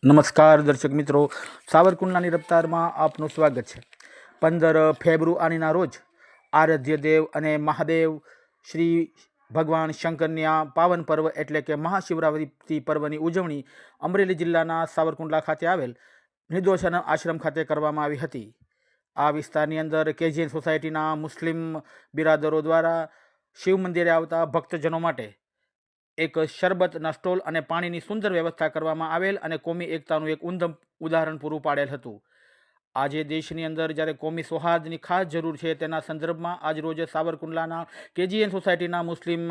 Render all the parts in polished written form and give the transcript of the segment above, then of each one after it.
નમસ્કાર દર્શક મિત્રો, સાવરકુંડલાની રફતારમાં આપનું સ્વાગત છે। 15 ફેબ્રુઆરીના રોજ આરાધ્ય દેવ અને મહાદેવ શ્રી ભગવાન શંકરના પાવન પર્વ એટલે કે મહાશિવરાત્રિ પર્વની ઉજવણી અમરેલી જિલ્લાના સાવરકુંડલા ખાતે આવેલ નિર્દોષ આશ્રમ ખાતે કરવામાં આવી હતી। આ વિસ્તારની અંદર કેજીએન સોસાયટીના મુસ્લિમ બિરાદરો દ્વારા શિવ મંદિરે આવતા ભક્તજનો માટે એક શરબતના સ્ટોલ અને પાણીની સુંદર વ્યવસ્થા કરવામાં આવેલ અને કોમી એકતાનું એક ઉત્તમ ઉદાહરણ પૂરું પાડેલ હતું। આજે દેશની અંદર જ્યારે કોમી સૌહાર્દની ખાસ જરૂર છે તેના સંદર્ભમાં આજરોજ સાવરકુંડલાના કેજીએન સોસાયટીના મુસ્લિમ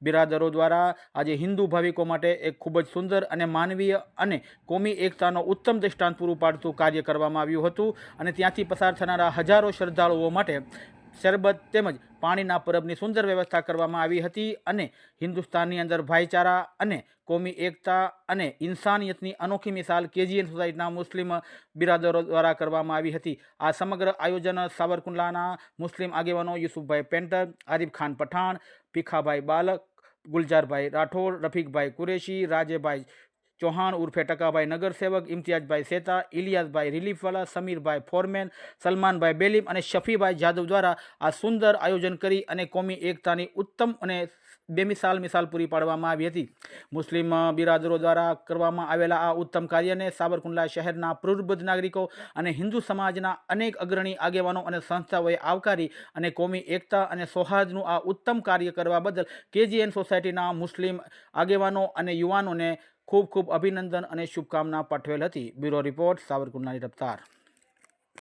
બિરાદરો દ્વારા આજે હિન્દુ ભાવિકો માટે એક ખૂબ જ સુંદર અને માનવીય અને કોમી એકતાનો ઉત્તમ દૃષ્ટાંત પૂરું પાડતું કાર્ય કરવામાં આવ્યું હતું અને ત્યાંથી પસાર થનારા હજારો શ્રદ્ધાળુઓ માટે શરબત તેમજ પાણીના પરબની સુંદર વ્યવસ્થા કરવામાં આવી હતી અને હિન્દુસ્તાનની અંદર ભાઈચારા અને કોમી એકતા અને ઇન્સાનિયતની અનોખી મિસાલ કેજીએન સોસાયટીના મુસ્લિમ બિરાદરો દ્વારા કરવામાં આવી હતી। આ સમગ્ર આયોજન સાવરકુંડલાના મુસ્લિમ આગેવાનો યુસુફભાઈ પેન્ટર, આરિફ ખાન પઠાણ, ભીખાભાઈ બાલક, ગુલજારભાઈ રાઠોડ, રફીકભાઈ કુરેશી, રાજેભાઈ ચૌહાણ ઉર્ફે ટકાભાઈ નગરસેવક, ઇમ્તિયાજભાઈ સેતા, ઇલિયાસભાઈ રિલીફવાલા, સમીરભાઈ ફોરમેન, સલમાનભાઈ બેલીમ અને શફીભાઈ જાદવ દ્વારા આ સુંદર આયોજન કરી અને કોમી એકતાની ઉત્તમ અને મિસાલ પૂરી પાડવામાં આવી હતી। મુસ્લિમ બિરાદરો દ્વારા કરવામાં આવેલા આ ઉત્તમ કાર્યને સાવરકુંડલા શહેરના પ્રબુદ્ધ નાગરિકો અને હિન્દુ સમાજના અનેક અગ્રણી આગેવાનો અને સંસ્થાઓએ આવકારી અને કોમી એકતા અને સૌહાર્દનું આ ઉત્તમ કાર્ય કરવા બદલ કેજીએન સોસાયટીના મુસ્લિમ આગેવાનો અને યુવાનોને ખૂબ ખૂબ અભિનંદન અને શુભકામના પાઠવેલ હતી। Bureau report, સાવરકુંડલાની રફતાર।